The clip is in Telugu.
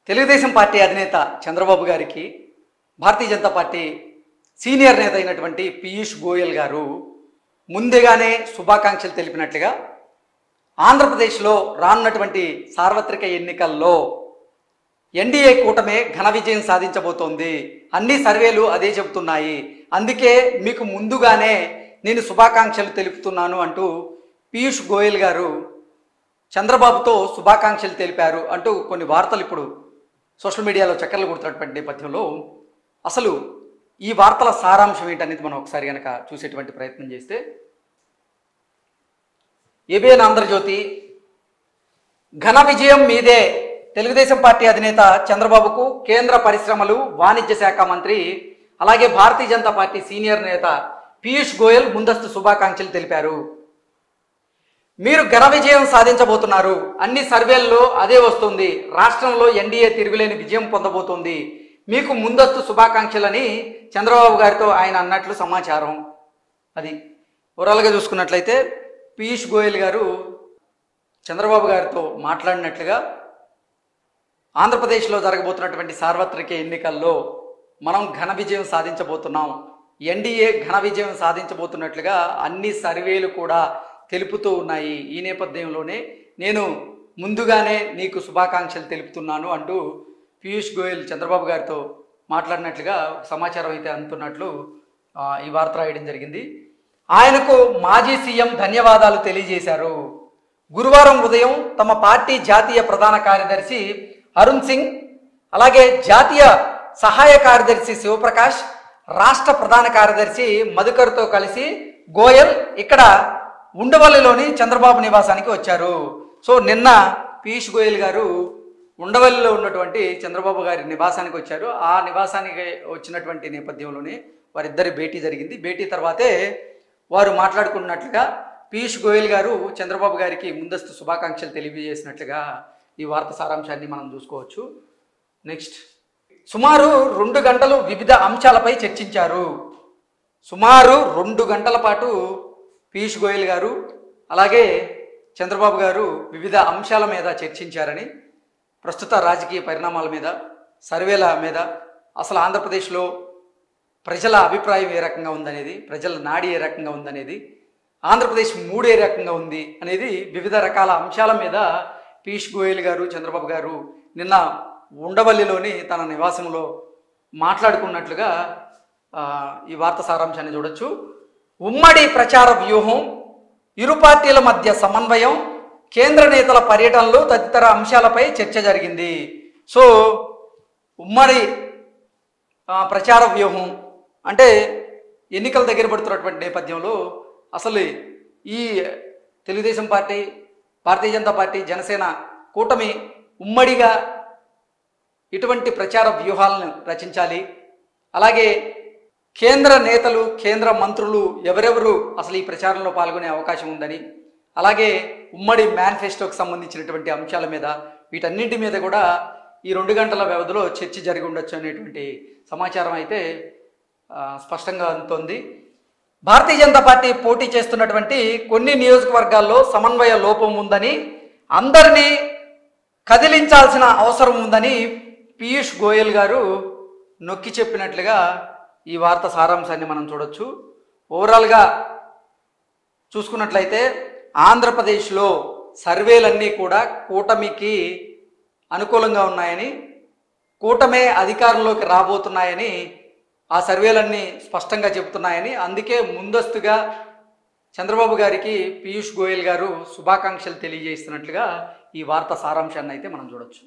తెలుగుదేశం పార్టీ అధినేత చంద్రబాబు గారికి భారతీయ జనతా పార్టీ సీనియర్ నేత అయినటువంటి పీయూష్ గోయల్ గారు ముందుగానే శుభాకాంక్షలు తెలిపినట్లుగా ఆంధ్రప్రదేశ్లో రానున్నటువంటి సార్వత్రిక ఎన్నికల్లో ఎన్డీఏ కూటమే ఘన విజయం సాధించబోతోంది. అన్ని సర్వేలు అదే చెబుతున్నాయి. అందుకే మీకు ముందుగానే నేను శుభాకాంక్షలు తెలుపుతున్నాను అంటూ పీయూష్ గోయల్ గారు చంద్రబాబుతో శుభాకాంక్షలు తెలిపారు అంటూ కొన్ని వార్తలు ఇప్పుడు సోషల్ మీడియాలో చక్కర్లు కొడుతున్నటువంటి నేపథ్యంలో అసలు ఈ వార్తల సారాంశం ఏంటనేది మనం ఒకసారి కనుక చూసేటువంటి ప్రయత్నం చేస్తే, ఏబిఎన్ ఆంధ్రజ్యోతి ఘన విజయం మీదే, తెలుగుదేశం పార్టీ అధినేత చంద్రబాబుకు కేంద్ర పరిశ్రమలు వాణిజ్య శాఖ మంత్రి అలాగే భారతీయ జనతా పార్టీ సీనియర్ నేత పీయూష్ గోయల్ ముందస్తు శుభాకాంక్షలు తెలిపారు. మీరు ఘన విజయం సాధించబోతున్నారు, అన్ని సర్వేల్లో అదే వస్తుంది, రాష్ట్రంలో ఎన్డీఏ తిరుగులేని విజయం పొందబోతోంది, మీకు ముందస్తు శుభాకాంక్షలని చంద్రబాబు గారితో ఆయన అన్నట్లు సమాచారం. అది ఓవరాల్గా చూసుకున్నట్లయితే పీయూష్ గోయల్ గారు చంద్రబాబు గారితో మాట్లాడినట్లుగా ఆంధ్రప్రదేశ్లో జరగబోతున్నటువంటి సార్వత్రిక ఎన్నికల్లో మనం ఘన విజయం సాధించబోతున్నాం, ఎన్డీఏ ఘన విజయం సాధించబోతున్నట్లుగా అన్ని సర్వేలు కూడా తెలుపుతూ ఉన్నాయి. ఈ నేపథ్యంలోనే నేను ముందుగానే నీకు శుభాకాంక్షలు తెలుపుతున్నాను అంటూ పీయూష్ గోయల్ చంద్రబాబు గారితో మాట్లాడినట్లుగా సమాచారం అయితే అందుతున్నట్లు ఈ వార్త రాయడం జరిగింది. ఆయనకు మాజీ సీఎం ధన్యవాదాలు తెలియజేశారు. గురువారం ఉదయం తమ పార్టీ జాతీయ ప్రధాన కార్యదర్శి అరుణ్ సింగ్ అలాగే జాతీయ సహాయ కార్యదర్శి శివప్రకాష్, రాష్ట్ర ప్రధాన కార్యదర్శి మధుకర్తో కలిసి గోయల్ ఇక్కడ ఉండవల్లిలోని చంద్రబాబు నివాసానికి వచ్చారు. సో నిన్న పీయూష్ గోయల్ గారు ఉండవల్లిలో ఉన్నటువంటి చంద్రబాబు గారి నివాసానికి వచ్చారు. ఆ నివాసానికి వచ్చినటువంటి నేపథ్యంలోనే వారిద్దరి భేటీ జరిగింది. భేటీ తర్వాతే వారు మాట్లాడుకున్నట్లుగా పీయూష్ గోయల్ గారు చంద్రబాబు గారికి ముందస్తు శుభాకాంక్షలు తెలియజేసినట్లుగా ఈ వార్త సారాంశాన్ని మనం చూసుకోవచ్చు. నెక్స్ట్, సుమారు 2 గంటలు వివిధ అంశాలపై చర్చించారు. సుమారు 2 గంటల పాటు పీయూష్ గోయల్ గారు అలాగే చంద్రబాబు గారు వివిధ అంశాల మీద చర్చించారని, ప్రస్తుత రాజకీయ పరిణామాల మీద, సర్వేల మీద, అసలు ఆంధ్రప్రదేశ్లో ప్రజల అభిప్రాయం ఏ రకంగా ఉందనేది, ప్రజల నాడి ఏ రకంగా ఉందనేది, ఆంధ్రప్రదేశ్ మూడు ఏ రకంగా ఉంది అనేది వివిధ రకాల అంశాల మీద పీయూష్ గోయల్ గారు చంద్రబాబు గారు నిన్న ఉండవల్లిలోని తన నివాసంలో మాట్లాడుకున్నట్లుగా ఈ వార్త సారాంశాన్ని చూడొచ్చు. ఉమ్మడి ప్రచార వ్యూహం, ఇరు పార్టీల మధ్య సమన్వయం, కేంద్ర నేతల పర్యటనలు తదితర అంశాలపై చర్చ జరిగింది. సో ఉమ్మడి ప్రచార వ్యూహం అంటే ఎన్నికల దగ్గర పడుతున్నటువంటి నేపథ్యంలో అసలు ఈ తెలుగుదేశం పార్టీ, భారతీయ జనతా పార్టీ, జనసేన కూటమి ఉమ్మడిగా ఇటువంటి ప్రచార వ్యూహాలను రచించాలి. అలాగే కేంద్ర నేతలు, కేంద్ర మంత్రులు ఎవరెవరు అసలు ఈ ప్రచారంలో పాల్గొనే అవకాశం ఉందని, అలాగే ఉమ్మడి మేనిఫెస్టోకి సంబంధించినటువంటి అంశాల మీద, వీటన్నింటి మీద కూడా ఈ 2 గంటల వ్యవధిలో చర్చ జరిగి ఉండొచ్చు అనేటువంటి సమాచారం అయితే స్పష్టంగా అందుతోంది. భారతీయ జనతా పార్టీ పోటీ చేస్తున్నటువంటి కొన్ని నియోజకవర్గాల్లో సమన్వయ లోపం ఉందని, అందరినీ కదిలించాల్సిన అవసరం ఉందని పీయూష్ గోయల్ గారు నొక్కి చెప్పినట్లుగా ఈ వార్త సారాంశాన్ని మనం చూడొచ్చు. ఓవరాల్గా చూసుకున్నట్లయితే ఆంధ్రప్రదేశ్లో సర్వేలన్నీ కూడా కూటమికి అనుకూలంగా ఉన్నాయని, కూటమే అధికారంలోకి రాబోతున్నాయని ఆ సర్వేలన్నీ స్పష్టంగా చెబుతున్నాయని, అందుకే ముందస్తుగా చంద్రబాబు గారికి పీయూష్ గోయల్ గారు శుభాకాంక్షలు తెలియజేస్తున్నట్లుగా ఈ వార్త సారాంశాన్ని అయితే మనం చూడొచ్చు.